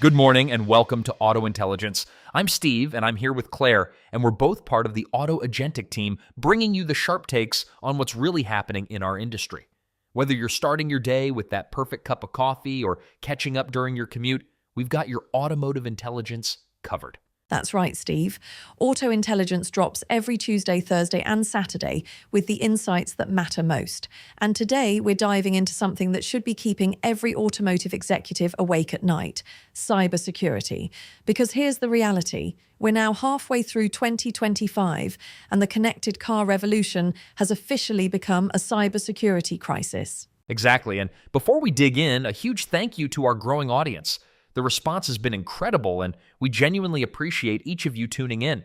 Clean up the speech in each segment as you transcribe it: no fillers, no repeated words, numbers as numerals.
Good morning and welcome to Auto Intelligence. I'm Steve and I'm here with Claire, and we're both part of the Auto Agentic team bringing you the sharp takes on what's really happening in our industry. Whether you're starting your day with that perfect cup of coffee or catching up during your commute, we've got your automotive intelligence covered. That's right, Steve. Auto Intelligence drops every Tuesday, Thursday, and Saturday with the insights that matter most. And today, we're diving into something that should be keeping every automotive executive awake at night: cybersecurity. Because here's the reality. We're now halfway through 2025, and the connected car revolution has officially become a cybersecurity crisis. Exactly, and before we dig in, a huge thank you to our growing audience. The response has been incredible, and we genuinely appreciate each of you tuning in.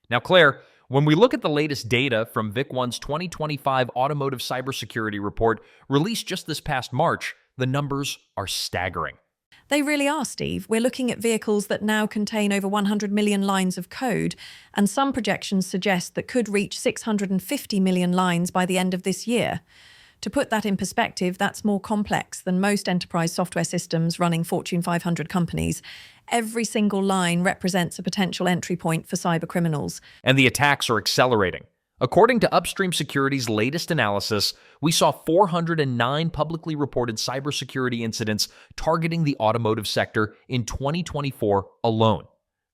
Now, Claire, when we look at the latest data from VicOne's 2025 Automotive Cybersecurity report released just this past March, the numbers are staggering. They really are, Steve. We're looking at vehicles that now contain over 100 million lines of code, and some projections suggest that could reach 650 million lines by the end of this year. To put that in perspective, that's more complex than most enterprise software systems running Fortune 500 companies. Every single line represents a potential entry point for cybercriminals. And the attacks are accelerating. According to Upstream Security's latest analysis, we saw 409 publicly reported cybersecurity incidents targeting the automotive sector in 2024 alone.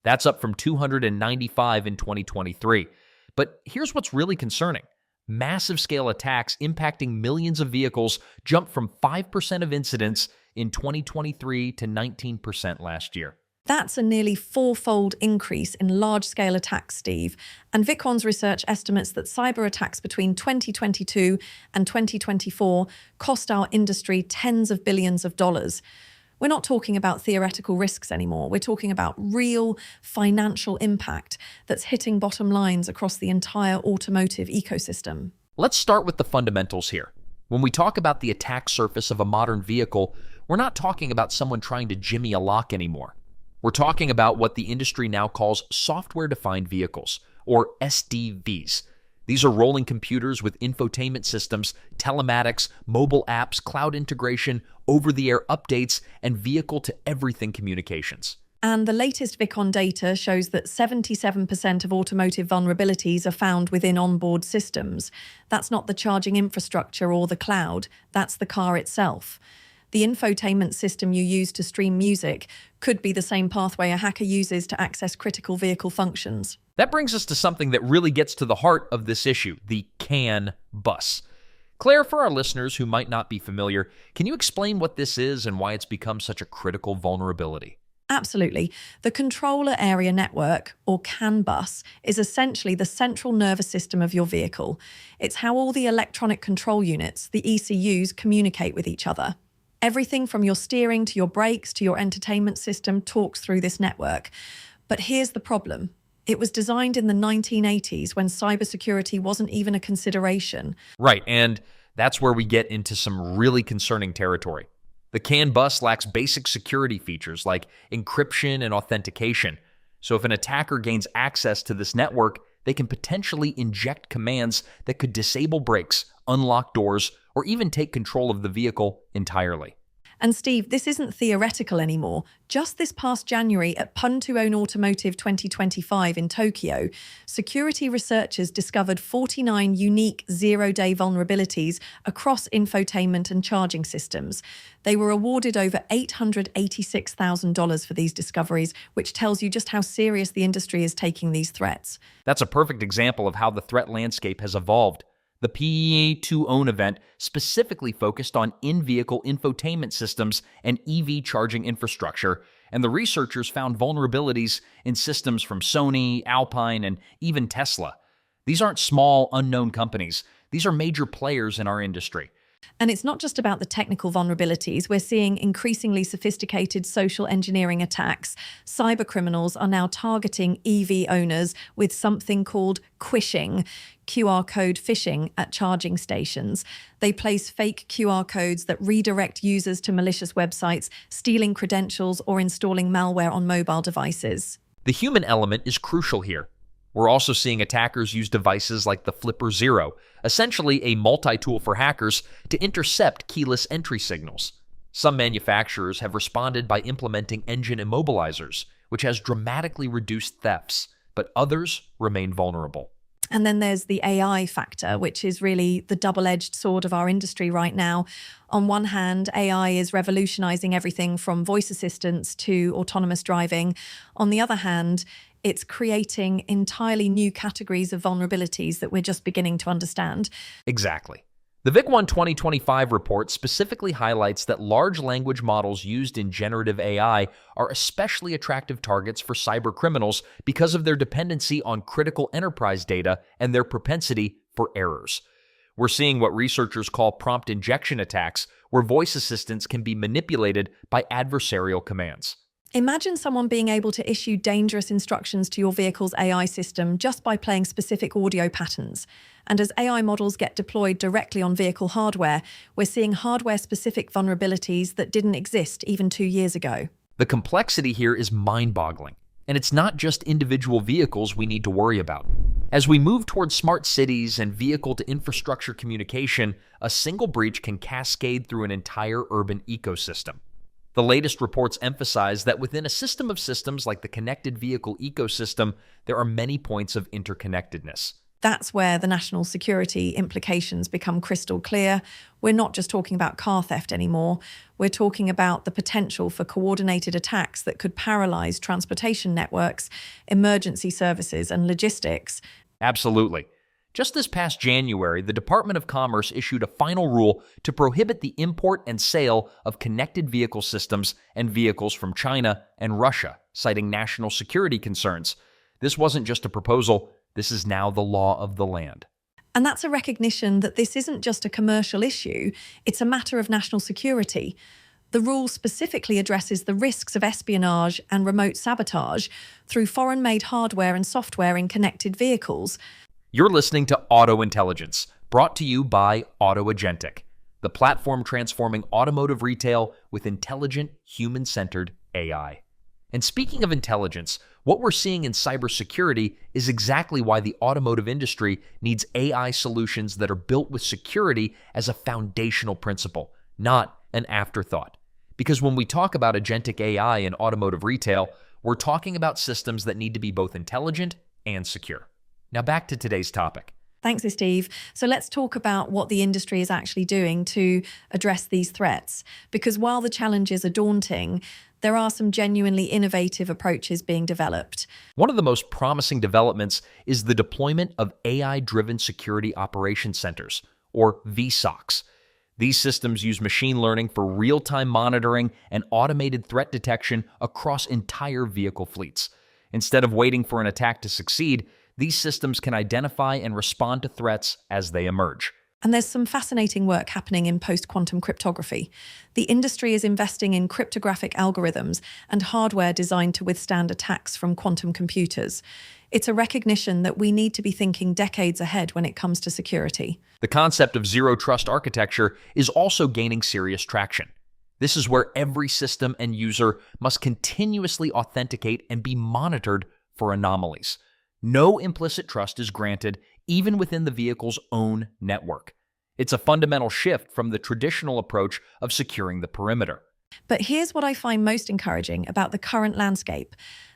That's up from 295 in 2023. But here's what's really concerning. Massive scale attacks impacting millions of vehicles jumped from 5% of incidents in 2023 to 19% last year. That's a nearly fourfold increase in large-scale attacks, Steve. And VicOne's research estimates that cyber attacks between 2022 and 2024 cost our industry tens of billions of dollars. We're not talking about theoretical risks anymore. We're talking about real financial impact that's hitting bottom lines across the entire automotive ecosystem. Let's start with the fundamentals here. When we talk about the attack surface of a modern vehicle, we're not talking about someone trying to jimmy a lock anymore. We're talking about what the industry now calls software-defined vehicles, or SDVs. These are rolling computers with infotainment systems, telematics, mobile apps, cloud integration, over-the-air updates, and vehicle-to-everything communications. And the latest VicOne data shows that 77% of automotive vulnerabilities are found within onboard systems. That's not the charging infrastructure or the cloud, that's the car itself. The infotainment system you use to stream music could be the same pathway a hacker uses to access critical vehicle functions. That brings us to something that really gets to the heart of this issue, the CAN bus. Claire, for our listeners who might not be familiar, can you explain what this is and why it's become such a critical vulnerability? Absolutely. The Controller Area Network, or CAN bus, is essentially the central nervous system of your vehicle. It's how all the electronic control units, the ECUs, communicate with each other. Everything from your steering to your brakes to your entertainment system talks through this network. But here's the problem. It was designed in the 1980s when cybersecurity wasn't even a consideration. Right, and that's where we get into some really concerning territory. The CAN bus lacks basic security features like encryption and authentication. So if an attacker gains access to this network, they can potentially inject commands that could disable brakes, unlock doors, or even take control of the vehicle entirely. And Steve, this isn't theoretical anymore. Just this past January at Pun2Own Automotive 2025 in Tokyo, security researchers discovered 49 unique zero-day vulnerabilities across infotainment and charging systems. They were awarded over $886,000 for these discoveries, which tells you just how serious the industry is taking these threats. That's a perfect example of how the threat landscape has evolved. The Pun2Own event specifically focused on in-vehicle infotainment systems and EV charging infrastructure, and the researchers found vulnerabilities in systems from Sony, Alpine, and even Tesla. These aren't small, unknown companies. These are major players in our industry. And it's not just about the technical vulnerabilities. We're seeing increasingly sophisticated social engineering attacks. Cybercriminals are now targeting EV owners with something called quishing, QR code phishing at charging stations. They place fake QR codes that redirect users to malicious websites, stealing credentials or installing malware on mobile devices. The human element is crucial here. We're also seeing attackers use devices like the Flipper Zero, essentially a multi-tool for hackers to intercept keyless entry signals. Some manufacturers have responded by implementing engine immobilizers, which has dramatically reduced thefts, but others remain vulnerable. And then there's the AI factor, which is really the double-edged sword of our industry right now. On one hand, AI is revolutionizing everything from voice assistants to autonomous driving. On the other hand, it's creating entirely new categories of vulnerabilities that we're just beginning to understand. Exactly. The VIC-1 2025 report specifically highlights that large language models used in generative AI are especially attractive targets for cybercriminals because of their dependency on critical enterprise data and their propensity for errors. We're seeing what researchers call prompt injection attacks, where voice assistants can be manipulated by adversarial commands. Imagine someone being able to issue dangerous instructions to your vehicle's AI system just by playing specific audio patterns. And as AI models get deployed directly on vehicle hardware, we're seeing hardware-specific vulnerabilities that didn't exist even 2 years ago. The complexity here is mind-boggling, and it's not just individual vehicles we need to worry about. As we move towards smart cities and vehicle-to-infrastructure communication, a single breach can cascade through an entire urban ecosystem. The latest reports emphasize that within a system of systems like the connected vehicle ecosystem, there are many points of interconnectedness. That's where the national security implications become crystal clear. We're not just talking about car theft anymore. We're talking about the potential for coordinated attacks that could paralyze transportation networks, emergency services, and logistics. Absolutely. Just this past January, the Department of Commerce issued a final rule to prohibit the import and sale of connected vehicle systems and vehicles from China and Russia, citing national security concerns. This wasn't just a proposal, this is now the law of the land. And that's a recognition that this isn't just a commercial issue, it's a matter of national security. The rule specifically addresses the risks of espionage and remote sabotage through foreign-made hardware and software in connected vehicles. You're listening to Auto Intelligence, brought to you by Auto Agentic, the platform transforming automotive retail with intelligent, human-centered AI. And speaking of intelligence, what we're seeing in cybersecurity is exactly why the automotive industry needs AI solutions that are built with security as a foundational principle, not an afterthought. Because when we talk about agentic AI in automotive retail, we're talking about systems that need to be both intelligent and secure. Now back to today's topic. Thanks, Steve. So let's talk about what the industry is actually doing to address these threats. Because while the challenges are daunting, there are some genuinely innovative approaches being developed. One of the most promising developments is the deployment of AI-driven security operations centers, or VSOCs. These systems use machine learning for real-time monitoring and automated threat detection across entire vehicle fleets. Instead of waiting for an attack to succeed, these systems can identify and respond to threats as they emerge. And there's some fascinating work happening in post-quantum cryptography. The industry is investing in cryptographic algorithms and hardware designed to withstand attacks from quantum computers. It's a recognition that we need to be thinking decades ahead when it comes to security. The concept of zero-trust architecture is also gaining serious traction. This is where every system and user must continuously authenticate and be monitored for anomalies. No implicit trust is granted, even within the vehicle's own network. It's a fundamental shift from the traditional approach of securing the perimeter. But here's what I find most encouraging about the current landscape: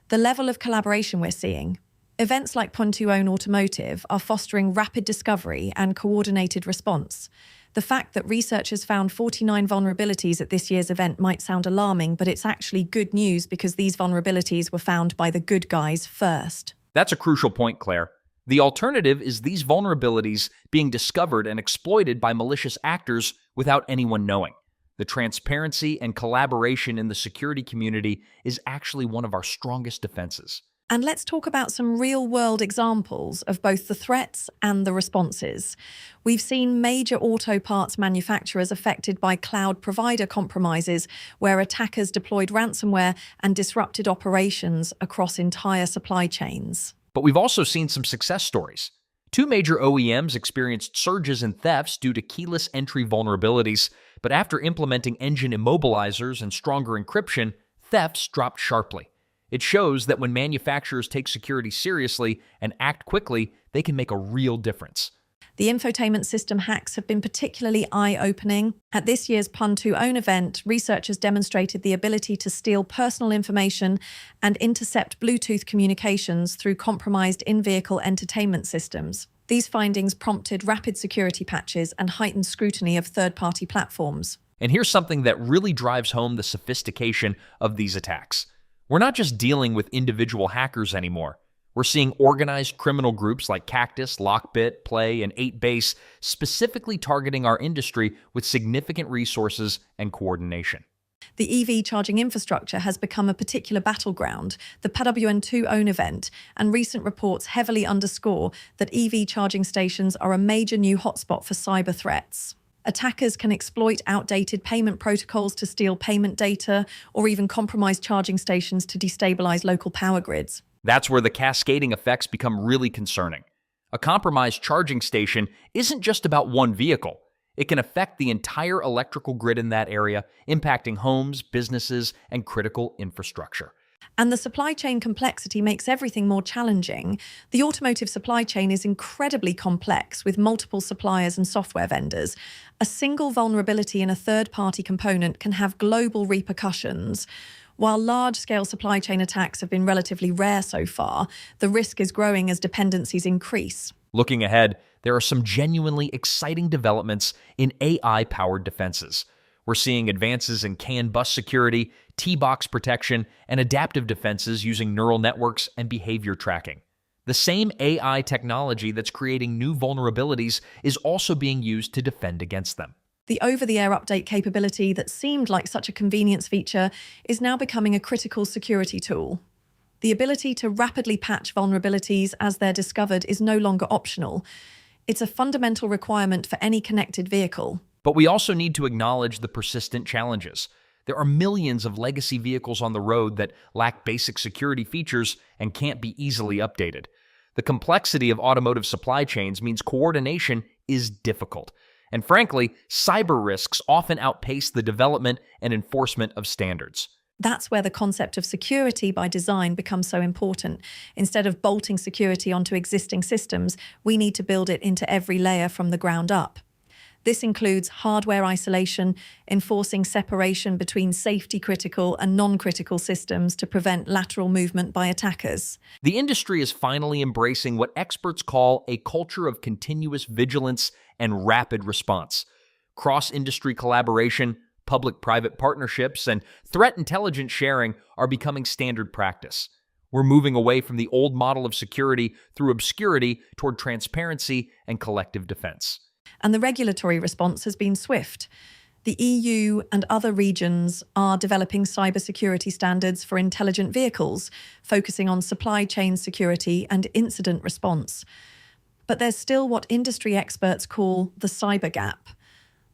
the level of collaboration we're seeing. Events like Pontuone Automotive are fostering rapid discovery and coordinated response. The fact that researchers found 49 vulnerabilities at this year's event might sound alarming, but it's actually good news because these vulnerabilities were found by the good guys first. That's a crucial point, Claire. The alternative is these vulnerabilities being discovered and exploited by malicious actors without anyone knowing. The transparency and collaboration in the security community is actually one of our strongest defenses. And let's talk about some real-world examples of both the threats and the responses. We've seen major auto parts manufacturers affected by cloud provider compromises, where attackers deployed ransomware and disrupted operations across entire supply chains. But we've also seen some success stories. 2 major OEMs experienced surges in thefts due to keyless entry vulnerabilities, but after implementing engine immobilizers and stronger encryption, thefts dropped sharply. It shows that when manufacturers take security seriously and act quickly, they can make a real difference. The infotainment system hacks have been particularly eye-opening. At this year's Pun2Own event, researchers demonstrated the ability to steal personal information and intercept Bluetooth communications through compromised in-vehicle entertainment systems. These findings prompted rapid security patches and heightened scrutiny of third-party platforms. And here's something that really drives home the sophistication of these attacks. We're not just dealing with individual hackers anymore. We're seeing organized criminal groups like Cactus, Lockbit, Play, and 8base specifically targeting our industry with significant resources and coordination. The EV charging infrastructure has become a particular battleground. The Pun2Own event and recent reports heavily underscore that EV charging stations are a major new hotspot for cyber threats. Attackers can exploit outdated payment protocols to steal payment data or even compromise charging stations to destabilize local power grids. That's where the cascading effects become really concerning. A compromised charging station isn't just about one vehicle. It can affect the entire electrical grid in that area, impacting homes, businesses, and critical infrastructure. And the supply chain complexity makes everything more challenging. The automotive supply chain is incredibly complex with multiple suppliers and software vendors. A single vulnerability in a third-party component can have global repercussions. While large-scale supply chain attacks have been relatively rare so far, the risk is growing as dependencies increase. Looking ahead, there are some genuinely exciting developments in AI-powered defenses. We're seeing advances in CAN bus security, T-box protection, and adaptive defenses using neural networks and behavior tracking. The same AI technology that's creating new vulnerabilities is also being used to defend against them. The over-the-air update capability that seemed like such a convenience feature is now becoming a critical security tool. The ability to rapidly patch vulnerabilities as they're discovered is no longer optional. It's a fundamental requirement for any connected vehicle. But we also need to acknowledge the persistent challenges. There are millions of legacy vehicles on the road that lack basic security features and can't be easily updated. The complexity of automotive supply chains means coordination is difficult. And frankly, cyber risks often outpace the development and enforcement of standards. That's where the concept of security by design becomes so important. Instead of bolting security onto existing systems, we need to build it into every layer from the ground up. This includes hardware isolation, enforcing separation between safety-critical and non-critical systems to prevent lateral movement by attackers. The industry is finally embracing what experts call a culture of continuous vigilance and rapid response. Cross-industry collaboration, public-private partnerships, and threat intelligence sharing are becoming standard practice. We're moving away from the old model of security through obscurity toward transparency and collective defense. And the regulatory response has been swift. The EU and other regions are developing cybersecurity standards for intelligent vehicles, focusing on supply chain security and incident response. But there's still what industry experts call the cyber gap,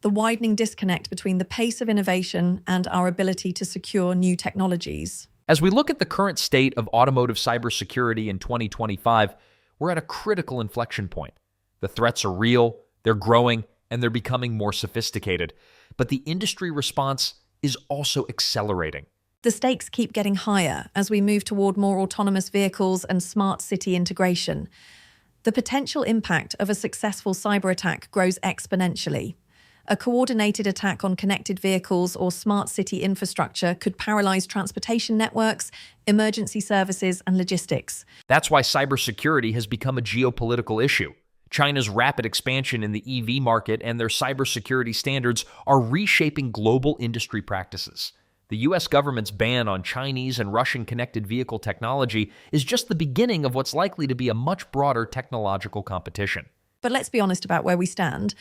the widening disconnect between the pace of innovation and our ability to secure new technologies. As we look at the current state of automotive cybersecurity in 2025, we're at a critical inflection point. The threats are real, they're growing, and they're becoming more sophisticated. But the industry response is also accelerating. The stakes keep getting higher as we move toward more autonomous vehicles and smart city integration. The potential impact of a successful cyber attack grows exponentially. A coordinated attack on connected vehicles or smart city infrastructure could paralyze transportation networks, emergency services, and logistics. That's why cybersecurity has become a geopolitical issue. China's rapid expansion in the EV market and their cybersecurity standards are reshaping global industry practices. The U.S. government's ban on Chinese and Russian connected vehicle technology is just the beginning of what's likely to be a much broader technological competition. But let's be honest about where we stand.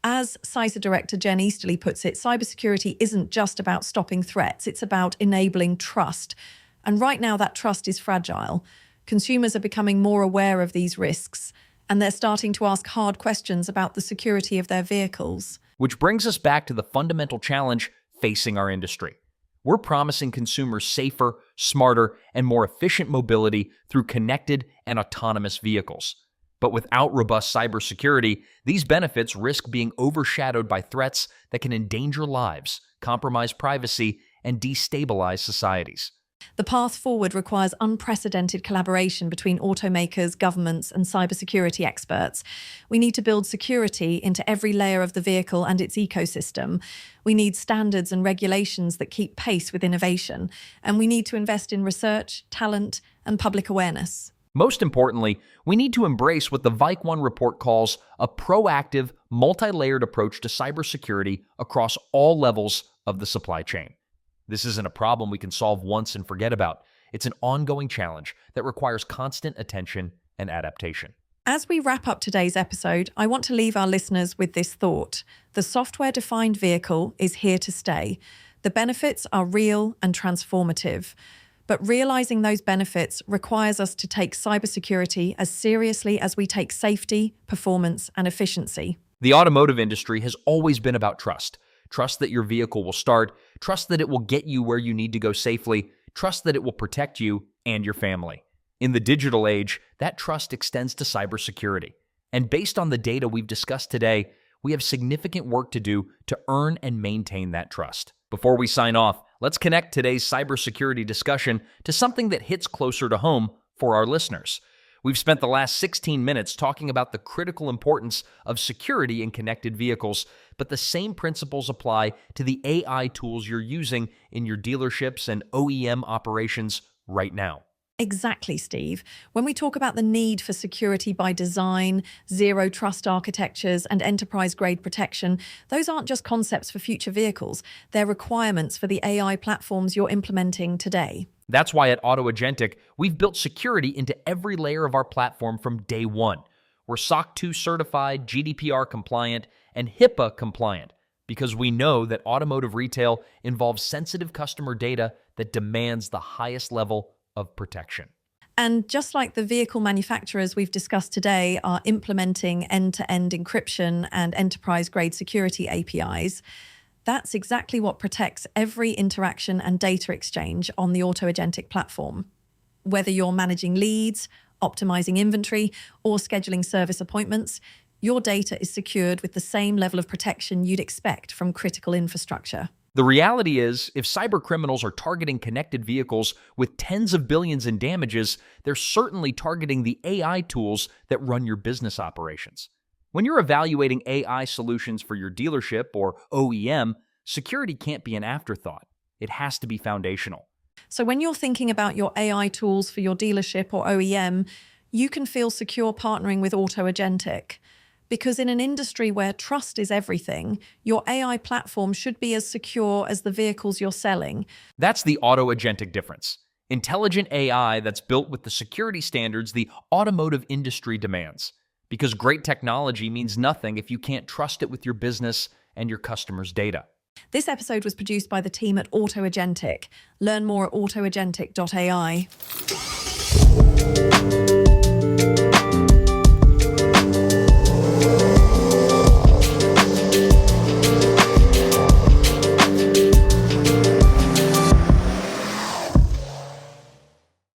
As CISA Director Jen Easterly puts it, cybersecurity isn't just about stopping threats, it's about enabling trust. And right now that trust is fragile. Consumers are becoming more aware of these risks, and they're starting to ask hard questions about the security of their vehicles. Which brings us back to the fundamental challenge facing our industry. We're promising consumers safer, smarter, and more efficient mobility through connected and autonomous vehicles. But without robust cybersecurity, these benefits risk being overshadowed by threats that can endanger lives, compromise privacy, and destabilize societies. The path forward requires unprecedented collaboration between automakers, governments, and cybersecurity experts. We need to build security into every layer of the vehicle and its ecosystem. We need standards and regulations that keep pace with innovation. And we need to invest in research, talent, and public awareness. Most importantly, we need to embrace what the Vike One report calls a proactive, multi-layered approach to cybersecurity across all levels of the supply chain. This isn't a problem we can solve once and forget about. It's an ongoing challenge that requires constant attention and adaptation. As we wrap up today's episode, I want to leave our listeners with this thought. The software-defined vehicle is here to stay. The benefits are real and transformative. But realizing those benefits requires us to take cybersecurity as seriously as we take safety, performance, and efficiency. The automotive industry has always been about trust. Trust that your vehicle will start, trust that it will get you where you need to go safely, trust that it will protect you and your family. In the digital age, that trust extends to cybersecurity. And based on the data we've discussed today, we have significant work to do to earn and maintain that trust. Before we sign off, let's connect today's cybersecurity discussion to something that hits closer to home for our listeners. We've spent the last 16 minutes talking about the critical importance of security in connected vehicles, but the same principles apply to the AI tools you're using in your dealerships and OEM operations right now. Exactly, Steve. When we talk about the need for security by design, zero trust architectures, and enterprise-grade protection, those aren't just concepts for future vehicles. They're requirements for the AI platforms you're implementing today. That's why at Auto Agentic, we've built security into every layer of our platform from day one. We're SOC 2 certified, GDPR compliant, and HIPAA compliant because we know that automotive retail involves sensitive customer data that demands the highest level of protection. And just like the vehicle manufacturers we've discussed today are implementing end-to-end encryption and enterprise-grade security APIs, that's exactly what protects every interaction and data exchange on the Auto Agentic platform. Whether you're managing leads, optimizing inventory, or scheduling service appointments, your data is secured with the same level of protection you'd expect from critical infrastructure. The reality is, if cybercriminals are targeting connected vehicles with tens of billions in damages, they're certainly targeting the AI tools that run your business operations. When you're evaluating AI solutions for your dealership or OEM, security can't be an afterthought. It has to be foundational. So when you're thinking about your AI tools for your dealership or OEM, you can feel secure partnering with Auto Agentic. Because in an industry where trust is everything, your AI platform should be as secure as the vehicles you're selling. That's the Auto Agentic difference. Intelligent AI that's built with the security standards the automotive industry demands. Because great technology means nothing if you can't trust it with your business and your customers' data. This episode was produced by the team at Auto Agentic. Learn more at autoagentic.ai.